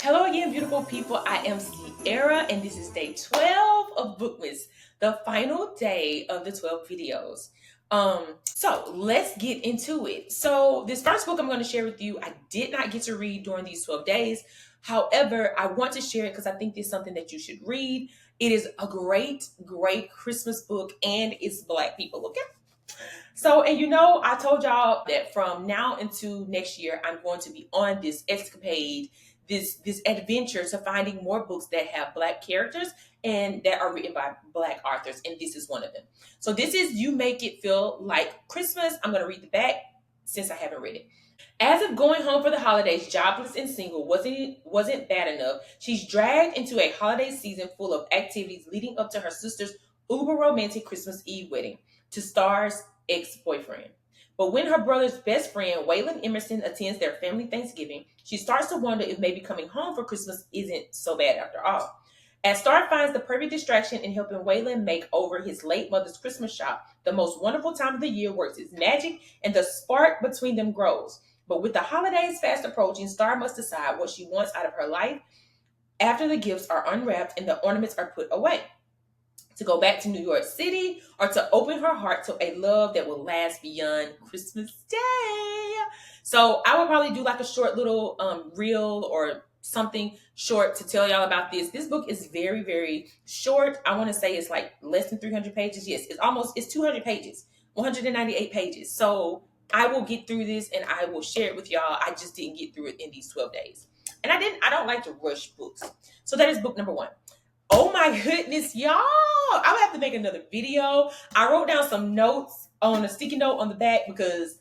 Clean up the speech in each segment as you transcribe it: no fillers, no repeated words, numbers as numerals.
Hello again, beautiful people. I am Sierra, and this is day 12 of Bookmas, the final day of the 12 videos. So let's get into it. So this first book I'm going to share with you, I did not get to read during these 12 days. However, I want to share it because I think it's something that you should read. It is a great, great Christmas book, and it's Black people. Okay. So, and I told y'all that from now into next year, I'm going to be on this escapade, this adventure to finding more books that have Black characters and that are written by Black authors, and this is one of them. So, this is You Make It Feel Like Christmas. I'm going to read the back since I haven't read it. As if going home for the holidays, jobless and single, wasn't bad enough, she's dragged into a holiday season full of activities leading up to her sister's uber romantic Christmas Eve wedding to Star's ex-boyfriend. But when her brother's best friend, Waylon Emerson, attends their family Thanksgiving, she starts to wonder if maybe coming home for Christmas isn't so bad after all. As Star finds the perfect distraction in helping Waylon make over his late mother's Christmas shop, the most wonderful time of the year works its magic and the spark between them grows. But with the holidays fast approaching, Star must decide what she wants out of her life after the gifts are unwrapped and the ornaments are put away. To go back to New York City or to open her heart to a love that will last beyond Christmas Day. So I would probably do like a short little reel or something short to tell y'all about this. This book is very, very short. I want to say it's like less than 300 pages. Yes, it's 200 pages, 198 pages. So I will get through this and I will share it with y'all. I just didn't get through it in these 12 days. And I don't like to rush books. So that is book number one. Oh my goodness, y'all. I would have to make another video. I wrote down some notes on a sticky note on the back because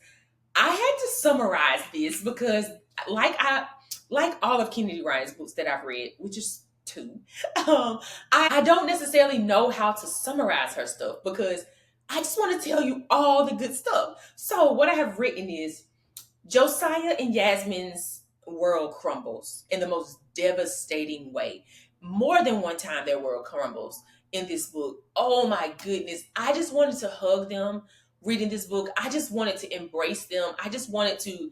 I had to summarize this because like all of Kennedy Ryan's books that I've read, which is two, I don't necessarily know how to summarize her stuff because I just want to tell you all the good stuff. So what I have written is Josiah and Yasmin's world crumbles in the most devastating way. More than one time, their world crumbles in this book. Oh my goodness. I just wanted to hug them reading this book. I just wanted to embrace them. I just wanted to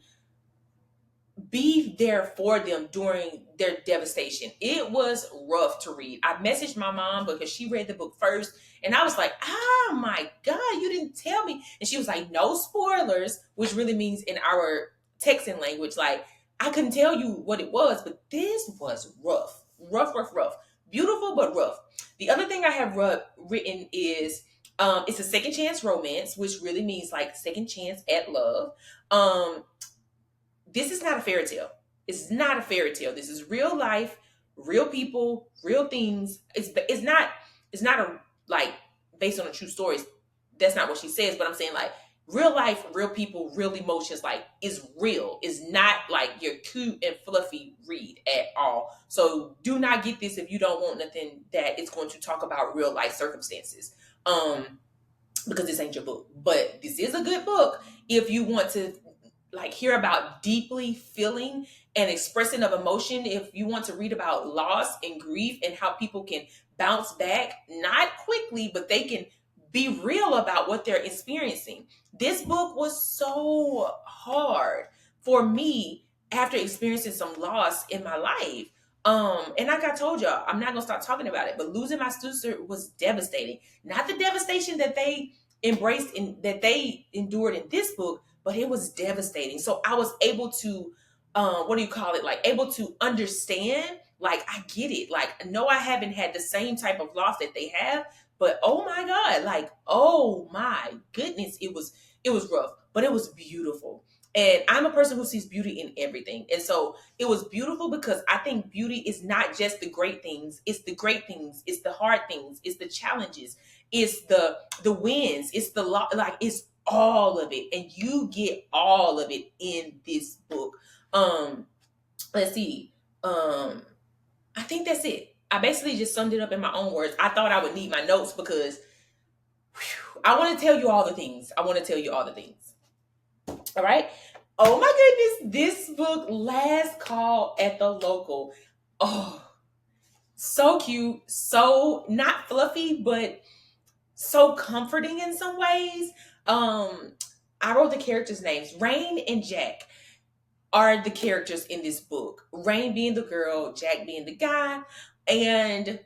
be there for them during their devastation. It was rough to read. I messaged my mom because she read the book first, and I was like, "Oh my god, you didn't tell me!" And she was like, "No spoilers," which really means in our Texan language, like I couldn't tell you what it was, but this was rough, rough, rough, rough. Beautiful but rough. The other thing I have written is it's a second chance romance, which really means like second chance at love. This is not a fairy tale. It's not a fairy tale. This is real life, real people, real things. It's not a like based on a true stories. That's not what she says, but I'm saying like real life, real people, real emotions, like is real. Is not like your cute and fluffy read at all. So do not get this if you don't want nothing that it's going to talk about real life circumstances. Because this ain't your book. But this is a good book if you want to like hear about deeply feeling and expressing of emotion, if you want to read about loss and grief and how people can bounce back, not quickly, but they can be real about what they're experiencing. This book was so hard for me after experiencing some loss in my life. And like I told y'all, I'm not gonna stop talking about it, but losing my sister was devastating. Not the devastation that they embraced and that they endured in this book, but it was devastating. So I was able to, what do you call it? Like able to understand. Like I get it. Like no, I haven't had the same type of loss that they have, but oh my god, like oh my goodness, it was rough, but it was beautiful. And I'm a person who sees beauty in everything, and so it was beautiful because I think beauty is not just the great things; it's the great things, it's the hard things, it's the challenges, it's the wins, it's the like it's all of it, and you get all of it in this book. um let's see. I think that's it. I basically just summed it up in my own words. I thought I would need my notes because I want to tell you all the things. I want to tell you all the things. All right. Oh my goodness, this book, Last Call at the Local. Oh, so cute, so not fluffy, but so comforting in some ways. I wrote the characters' names, Rain and Jack. are the characters in this book. Rain being the girl, Jack being the guy, and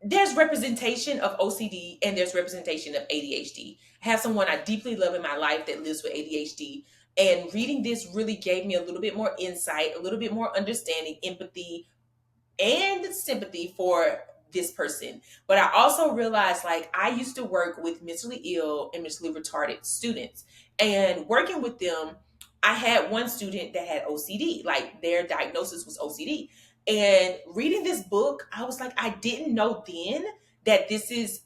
there's representation of OCD and there's representation of ADHD. I have someone I deeply love in my life that lives with ADHD. And reading this really gave me a little bit more insight, a little bit more understanding, empathy, and sympathy for this person. But I also realized like I used to work with mentally ill and mentally retarded students. And working with them, I had one student that had OCD, like their diagnosis was OCD. And reading this book, I was like, I didn't know then that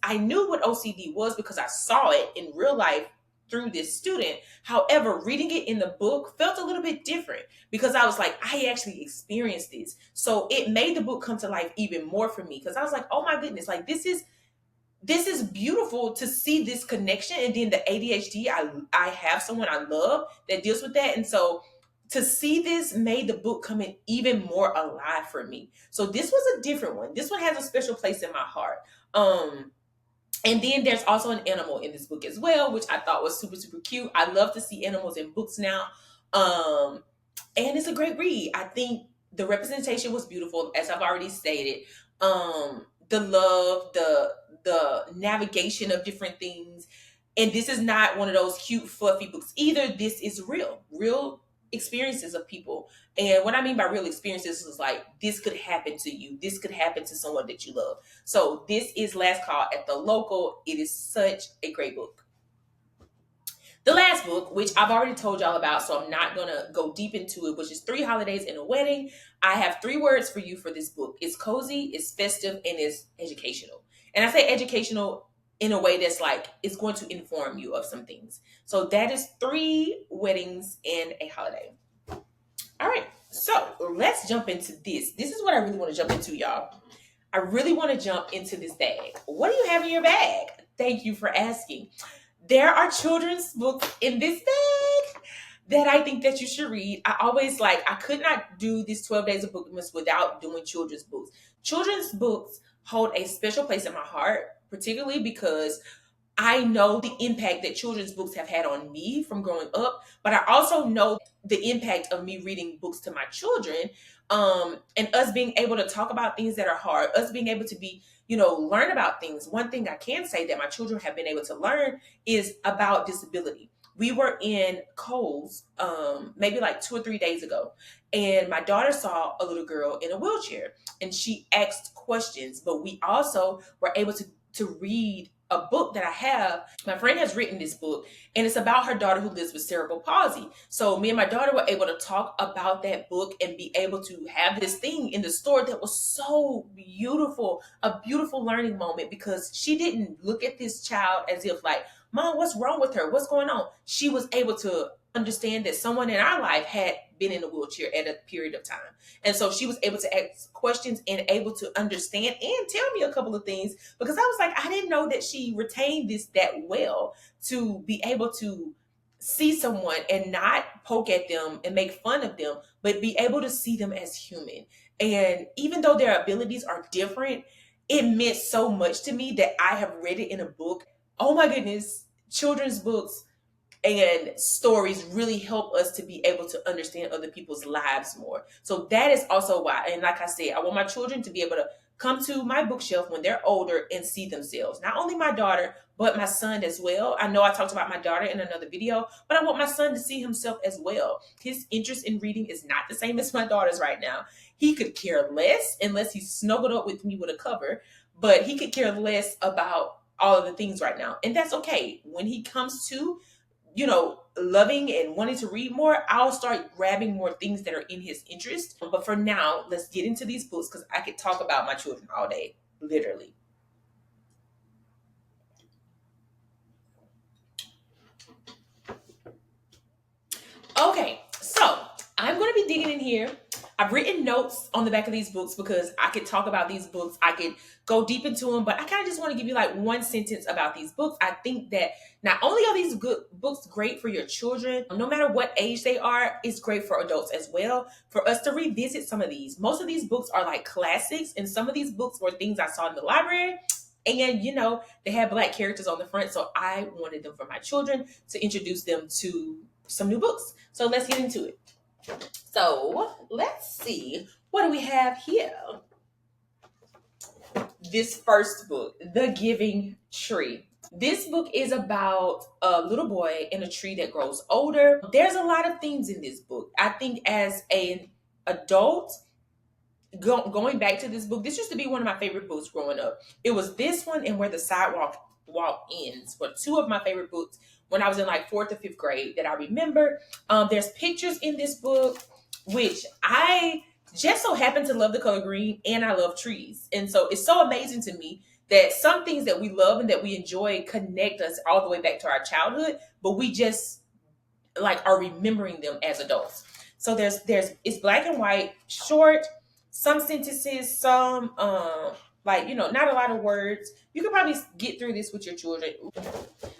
I knew what OCD was because I saw it in real life through this student. However, reading it in the book felt a little bit different because I was like, I actually experienced this. So it made the book come to life even more for me because I was like, oh my goodness, like this is beautiful to see this connection. And then the ADHD, I have someone I love that deals with that. And so to see this made the book come in even more alive for me. So this was a different one. This one has a special place in my heart. And then there's also an animal in this book as well, which I thought was super, super cute. I love to see animals in books now. And it's a great read. I think the representation was beautiful, as I've already stated. The love, the navigation of different things. And this is not one of those cute, fluffy books either. This is real experiences of people. And what I mean by real experiences is like this could happen to you. This could happen to someone that you love. So this is Last Call at the Local. It is such a great book. The last book, which I've already told y'all about, so I'm not going to go deep into it, which is Three Holidays and a Wedding. I have three words for you for this book. It's cozy, it's festive, and it's educational. And I say educational in a way that's like, it's going to inform you of some things. So that is Three Weddings and a Holiday. All right, so let's jump into this. This is what I really want to jump into, y'all. I really want to jump into this bag. What do you have in your bag? Thank you for asking. There are children's books in this bag that I think that you should read. I could not do these 12 days of Bookmas without doing children's books. Children's books hold a special place in my heart, particularly because I know the impact that children's books have had on me from growing up, but I also know the impact of me reading books to my children, and us being able to talk about things that are hard, us being able to learn about things. One thing I can say that my children have been able to learn is about disability. We were in Kohl's maybe like 2 or 3 days ago, and my daughter saw a little girl in a wheelchair, and she asked questions, but we also were able to read a book that I have. My friend has written this book, and it's about her daughter who lives with cerebral palsy. So me and my daughter were able to talk about that book and be able to have this thing in the store that was so beautiful, a beautiful learning moment, because she didn't look at this child as if like, Mom, what's wrong with her? What's going on? She was able to understand that someone in our life had been in a wheelchair at a period of time. And so she was able to ask questions and able to understand and tell me a couple of things, because I was like, I didn't know that she retained this that well, to be able to see someone and not poke at them and make fun of them, but be able to see them as human. And even though their abilities are different, it meant so much to me that I have read it in a book. Oh my goodness, children's books and stories really help us to be able to understand other people's lives more. So that is also why, and like I said, I want my children to be able to come to my bookshelf when they're older and see themselves. Not only my daughter, but my son as well. I know I talked about my daughter in another video, but I want my son to see himself as well. His interest in reading is not the same as my daughter's right now. He could care less unless he's snuggled up with me with a cover, but he could care less about all of the things right now. And that's okay. When he comes to loving and wanting to read more, I'll start grabbing more things that are in his interest. But for now, let's get into these books because I could talk about my children all day, literally. Okay, so I'm going to be digging in here. I've written notes on the back of these books because I could talk about these books. I could go deep into them, but I kind of just want to give you like one sentence about these books. I think that not only are these good books great for your children, no matter what age they are, it's great for adults as well. For us to revisit some of these. Most of these books are like classics, and some of these books were things I saw in the library. And they had Black characters on the front, so I wanted them for my children to introduce them to some new books. So let's get into it. So let's see, what do we have here? This first book, The Giving Tree. This book is about a little boy in a tree that grows older. There's a lot of themes in this book. I think as an adult, going back to this book, this used to be one of my favorite books growing up. It was this one and Where the Sidewalk Walk Ends were two of my favorite books when I was in like fourth or fifth grade that I remember. There's pictures in this book, which I just so happen to love the color green, and I love trees. And so it's so amazing to me that some things that we love and that we enjoy connect us all the way back to our childhood, but we just like are remembering them as adults. So there's it's black and white, short, some sentences, some like not a lot of words. You could probably get through this with your children.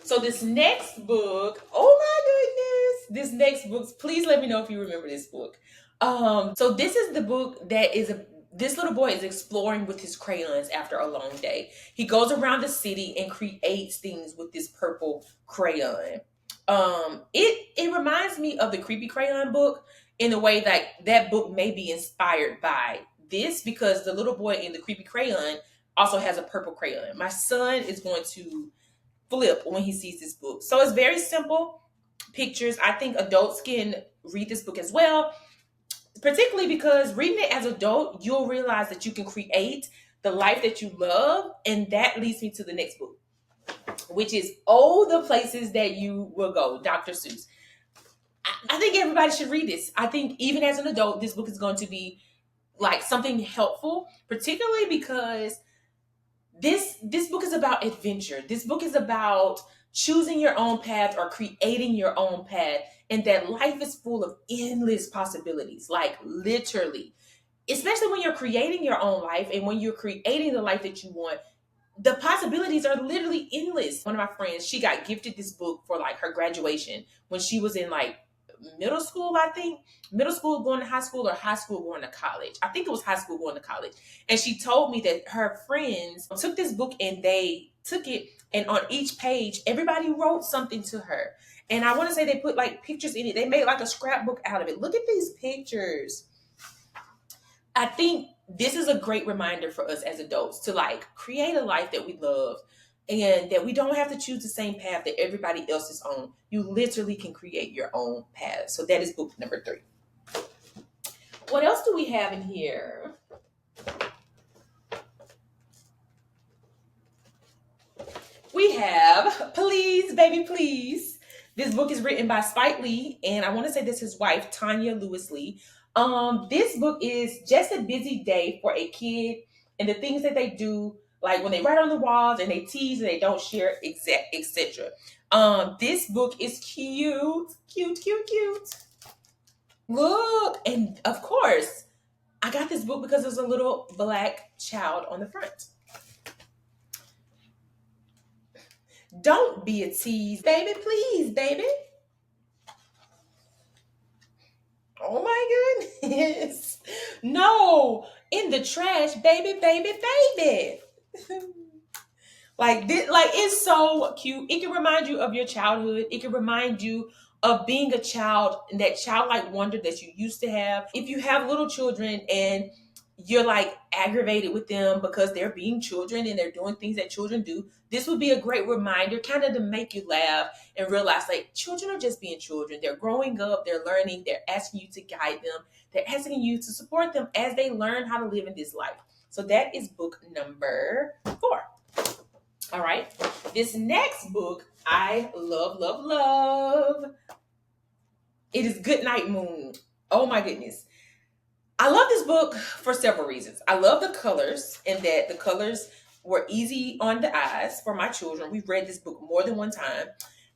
So this next book, oh my goodness, this next book, please let me know if you remember this book. So this is the book that is this little boy is exploring with his crayons after a long day. He goes around the city and creates things with this purple crayon. It reminds me of the Creepy Crayon book in the way that that book may be inspired by this, because the little boy in the Creepy Crayon also has a purple crayon. My son is going to flip when he sees this book. So it's very simple pictures. I think adults can read this book as well, particularly because reading it as an adult, you'll realize that you can create the life that you love. And that leads me to the next book, which is Oh, the Places That You Will Go, Dr. Seuss. I think everybody should read this. I think even as an adult, this book is going to be like something helpful, particularly because this book is about adventure. This book is about choosing your own path or creating your own path, and that life is full of endless possibilities, like literally, especially when you're creating your own life and when you're creating the life that you want. The possibilities are literally endless. One of my friends, she got gifted this book for like her graduation when she was in like middle school, I think. Middle school going to high school, or high school going to college. I think it was high school going to college. And she told me that her friends took this book and they took it, and on each page, everybody wrote something to her. And I want to say they put like pictures in it. They made like a scrapbook out of it. Look at these pictures. I think this is a great reminder for us as adults to like create a life that we love, and that we don't have to choose the same path that everybody else is on. You literally can create your own path. So that is book number 3. What else do we have in here? We have Please, Baby, Please. This book is written by Spike Lee, and I want to say this is his wife, Tanya Lewis Lee. This book is just a busy day for a kid and the things that they do, like when they write on the walls and they tease and they don't share, etc. This book is cute, cute, cute, cute. Look, and of course, I got this book because there's a little black child on the front. Don't be a tease, baby, please, baby. Oh my goodness. No, in the trash, baby, baby, baby. Like this, like it's so cute. It can remind you of your childhood. It can remind you of being a child and that childlike wonder that you used to have. If you have little children and you're like aggravated with them because they're being children and they're doing things that children do, this would be a great reminder, kind of to make you laugh and realize like children are just being children. They're growing up, they're learning, they're asking you to guide them, they're asking you to support them as they learn how to live in this life. So that is book number 4. All right. This next book I love, love, love. It is Goodnight Moon. Oh my goodness. I love this book for several reasons. I love the colors, and that the colors were easy on the eyes for my children. We've read this book more than one time.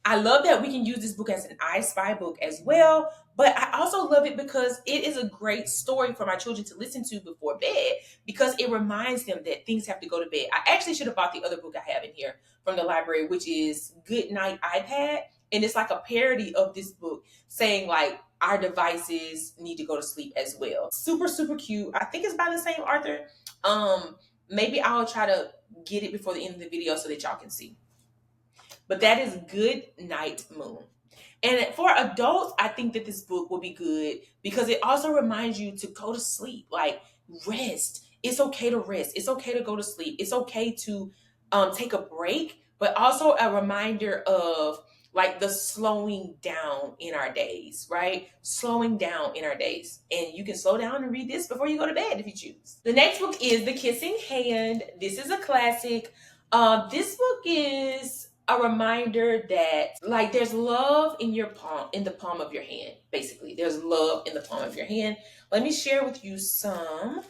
I love that we can use this book as an I Spy book as well. But I also love it because it is a great story for my children to listen to before bed, because it reminds them that things have to go to bed. I actually should have bought the other book I have in here from the library, which is Good Night iPad. And it's like a parody of this book saying like, our devices need to go to sleep as well. Super, super cute. I think it's by the same author. Maybe I'll try to get it before the end of the video so that y'all can see. But that is Good Night Moon. And for adults, I think that this book will be good because it also reminds you to go to sleep, like rest. It's okay to rest. It's okay to go to sleep. It's okay to take a break, but also a reminder of like the slowing down in our days, right? Slowing down in our days. And you can slow down and read this before you go to bed if you choose. The next book is The Kissing Hand. This is a classic. This book is a reminder that like there's love in your palm, in the palm of your hand. Basically, there's love in the palm of your hand. Let me share with you some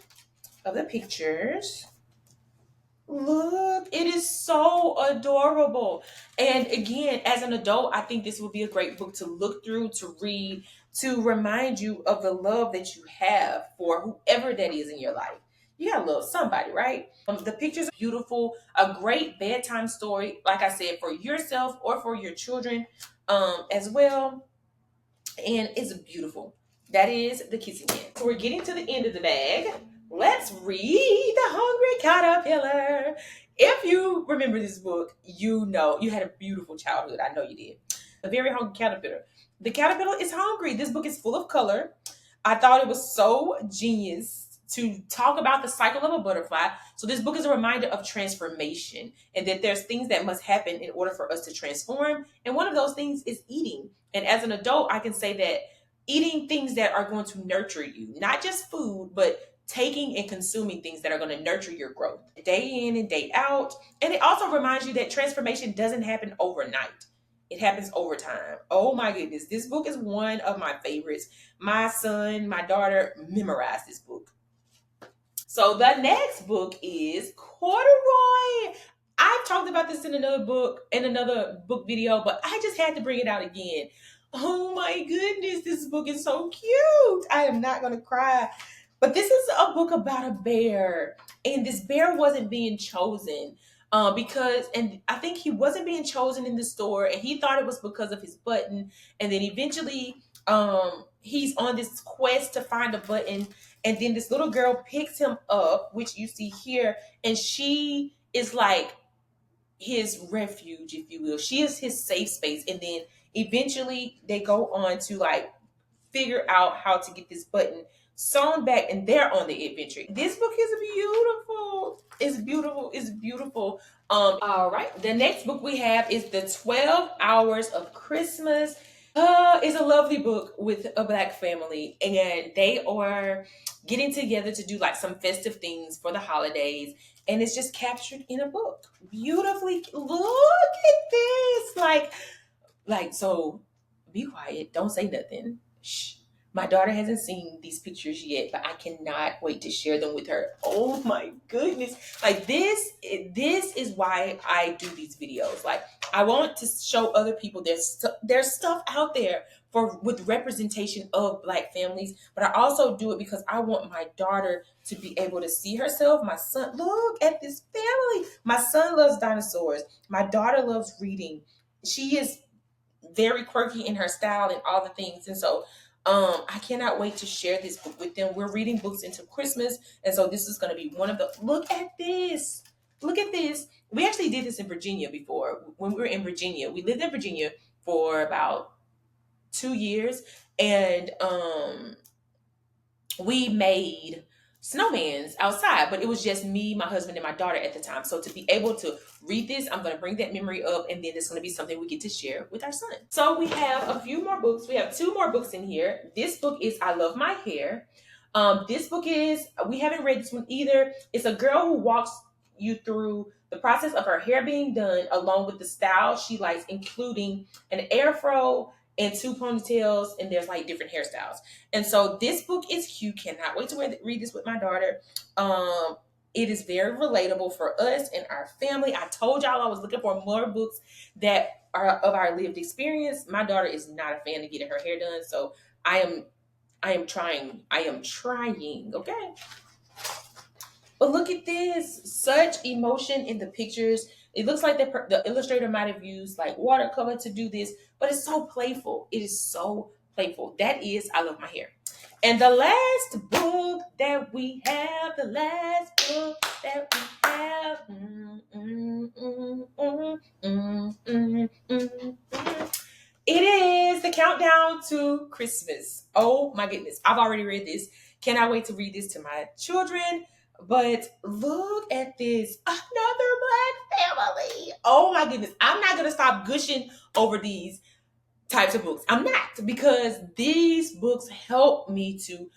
of the pictures. Look, it is so adorable. And again, as an adult, I think this would be a great book to look through, to read, to remind you of the love that you have for whoever that is in your life. You gotta love somebody, right? The pictures are beautiful, a great bedtime story, like I said, for yourself or for your children as well. And it's beautiful. That is The Kissing Hand. So we're getting to the end of the bag. Let's read The Hungry Caterpillar. If you remember this book, you know you had a beautiful childhood. I know you did. A very hungry caterpillar. The caterpillar is hungry. This book is full of color. I thought it was so genius to talk about the cycle of a butterfly. So this book is a reminder of transformation and that there's things that must happen in order for us to transform. And one of those things is eating. And as an adult, I can say that eating things that are going to nurture you, not just food, but taking and consuming things that are going to nurture your growth day in and day out. And it also reminds you that transformation doesn't happen overnight. It happens over time. Oh my goodness. This book is one of my favorites. My son, my daughter memorized this book. So the next book is Corduroy. I've talked about this in another book video, but I just had to bring it out again. Oh my goodness, this book is so cute. I am not gonna cry. But this is a book about a bear, and this bear wasn't being chosen. And I think he wasn't being chosen in the store, and he thought it was because of his button. And then eventually, he's on this quest to find a button, and then this little girl picks him up, which you see here, and she is like his refuge, if you will. She is his safe space. And then eventually they go on to like figure out how to get this button sewn back, and they're on the adventure. This book is beautiful. It's beautiful. It's beautiful. All right. The next book we have is The 12 Hours of Christmas. It's a lovely book with a black family, and they are getting together to do like some festive things for the holidays, and it's just captured in a book beautifully. Look at this, so be quiet, don't say nothing. Shh. My daughter hasn't seen these pictures yet, but I cannot wait to share them with her. Oh my goodness. Like this is why I do these videos. Like I want to show other people there's stuff out there for with representation of black families, but I also do it because I want my daughter to be able to see herself. My son, look at this family. My son loves dinosaurs. My daughter loves reading. She is very quirky in her style and all the things. And so I cannot wait to share this book with them. We're reading books into Christmas. And so this is going to be one of the, look at this. Look at this. We actually did this in Virginia before. When we were in Virginia, we lived in Virginia for about 2 years. And we made snowmans outside, but it was just me, my husband, and my daughter at the time. So to be able to read this, I'm going to bring that memory up, and then it's going to be something we get to share with our son. So we have a few more books. We have two more books in here. This book is I Love My Hair. This book is, we haven't read this one either. It's a girl who walks you through the process of her hair being done, along with the style she likes, including an afro and two ponytails, and there's like different hairstyles. And so this book is cute. Cannot wait to read this with my daughter. It is very relatable for us and our family. I told y'all I was looking for more books that are of our lived experience. My daughter is not a fan of getting her hair done, so I am trying. I am trying. Okay. But look at this. Such emotion in the pictures. It looks like the illustrator might have used like watercolor to do this, but it's so playful. It is so playful. That is I Love My Hair. And the last book that we have, It is the countdown to Christmas. Oh my goodness. I've already read this. Cannot wait to read this to my children. But look at this. Another black family. Oh my goodness. I'm not going to stop gushing over these types of books. I'm not, because these books help me to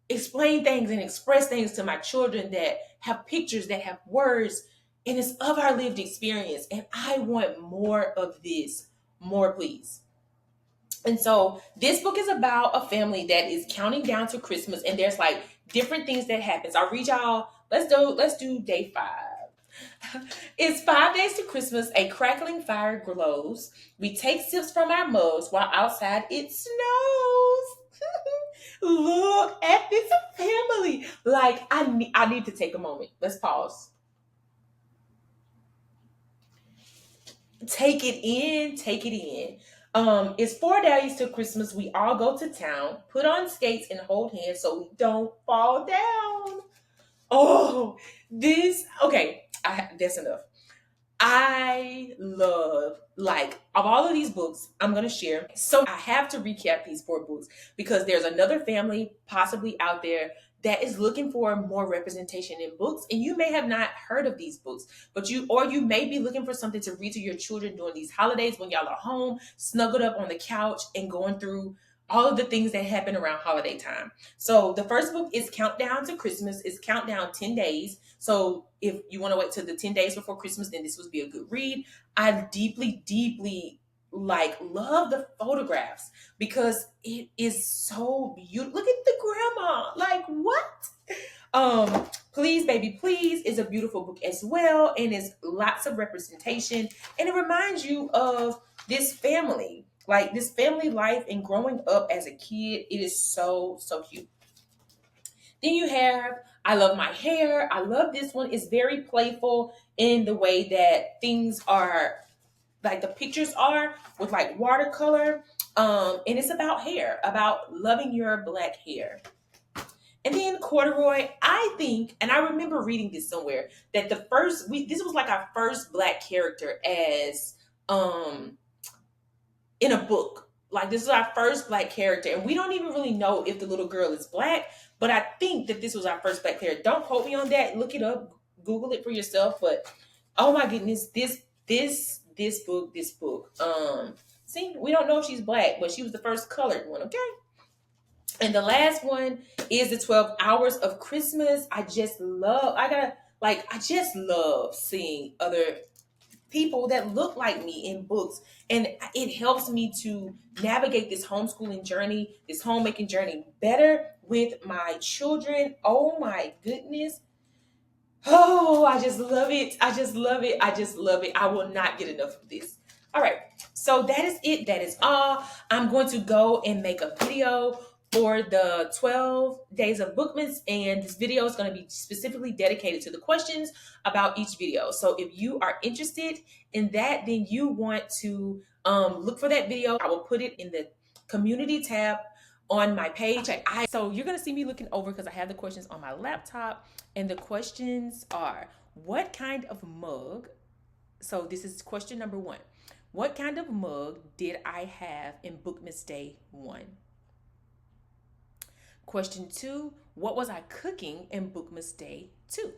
explain things and express things to my children that have pictures, that have words, and it's of our lived experience. And I want more of this. More, please. And so this book is about a family that is counting down to Christmas, and there's like different things that happens. I'll read y'all. Let's do day 5. It's 5 days to Christmas. A crackling fire glows. We take sips from our mugs while outside it snows. Look at this family. Like I need to take a moment. Let's pause. Take it in, take it in. It's 4 days to Christmas. We all go to town, put on skates, and hold hands so we don't fall down. Oh, this okay. That's enough. I love, like, of all of these books I'm going to share. So I have to recap these 4 books because there's another family possibly out there that is looking for more representation in books, and you may have not heard of these books, but you may be looking for something to read to your children during these holidays when y'all are home, snuggled up on the couch and going through all of the things that happen around holiday time. So the first book is Countdown to Christmas. It's countdown 10 days. So if you want to wait till the 10 days before Christmas, then this would be a good read. I deeply, deeply love the photographs because it is so beautiful. Look at the grandma. Like, what? Please Baby Please is a beautiful book as well, and it's lots of representation, and it reminds you of this family, like this family life and growing up as a kid. It is so, so cute. Then you have I Love My Hair. I love this one. It's very playful in the way that things are, like the pictures are with like watercolor. And it's about hair, about loving your black hair. And then Corduroy, I think, and I remember reading this somewhere, that this was like our first black character as um in a book. Like, this is our first black character, and we don't even really know if the little girl is black, but I think that this was our first black character. Don't quote me on that. Look it up, Google it for yourself. But oh my goodness, this book. See, we don't know if she's black, but she was the first colored one. Okay. And the last one is the 12 Hours of Christmas. I just love seeing other people that look like me in books. And it helps me to navigate this homeschooling journey, this homemaking journey better with my children. Oh my goodness. Oh, I just love it. I just love it. I just love it. I will not get enough of this. All right. So that is it. That is all. I'm going to go and make a video for the 12 days of Bookmas, and this video is going to be specifically dedicated to the questions about each video. So if you are interested in that, then you want to look for that video. I will put it in the community tab on my page. Okay, so you're going to see me looking over because I have the questions on my laptop, and the questions are, what kind of mug? So this is question number 1. What kind of mug did I have in Bookmas Day 1? Question 2, what was I cooking in Bookmas Day 2?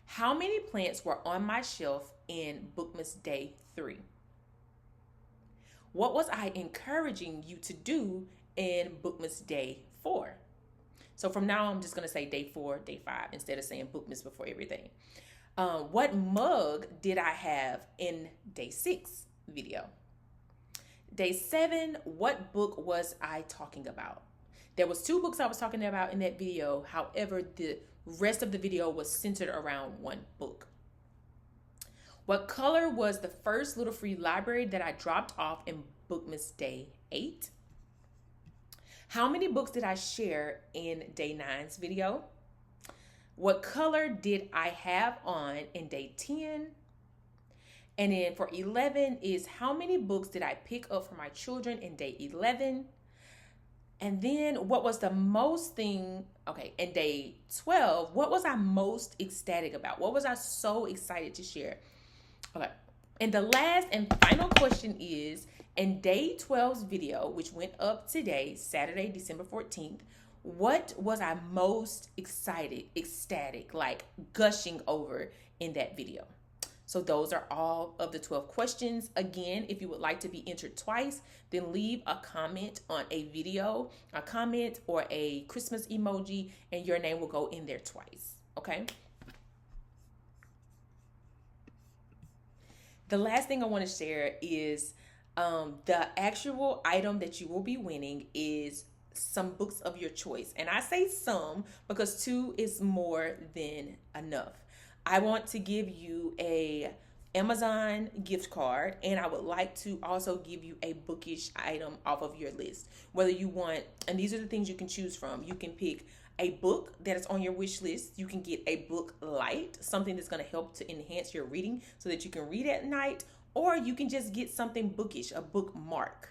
How many plants were on my shelf in Bookmas Day 3? What was I encouraging you to do in Bookmas Day 4? So from now on, I'm just going to say day 4, day 5, instead of saying Bookmas before everything. What mug did I have in day 6 video? Day 7, what book was I talking about? There was 2 books I was talking about in that video. However, the rest of the video was centered around 1 book. What color was the first little free library that I dropped off in Bookmas Day 8? How many books did I share in day 9's video? What color did I have on in day 10? And then for 11 is, how many books did I pick up for my children in day 11? And then what was the most thing, okay, in day 12, what was I most ecstatic about? What was I so excited to share? Okay, And the last and final question is, in day 12's video, which went up today, Saturday, December 14th, what was I most excited, ecstatic, like gushing over in that video? So those are all of the 12 questions. Again, if you would like to be entered twice, then leave a comment on a video, a comment or a Christmas emoji, and your name will go in there twice. Okay? The last thing I want to share is the actual item that you will be winning is some books of your choice. And I say some because two is more than enough. I want to give you a Amazon gift card, and I would like to also give you a bookish item off of your list. Whether you want, and these are the things you can choose from. You can pick a book that is on your wish list. You can get a book light, something that's going to help to enhance your reading so that you can read at night, or you can just get something bookish, a bookmark.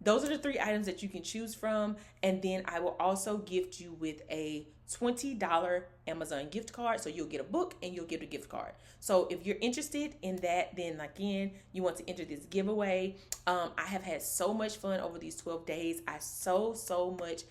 Those are the three items that you can choose from. And then I will also gift you with a $20 Amazon gift card. So you'll get a book and you'll get a gift card. So if you're interested in that, then again, you want to enter this giveaway. I have had so much fun over these 12 days. I so much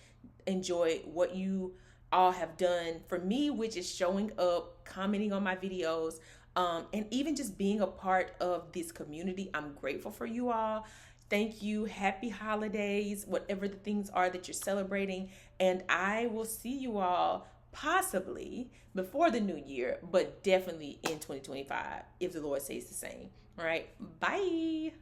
enjoy what you all have done for me, which is showing up, commenting on my videos, and even just being a part of this community. I'm grateful for you all. Thank you. Happy holidays, whatever the things are that you're celebrating. And I will see you all possibly before the new year, but definitely in 2025 if the Lord says the same. All right. Bye.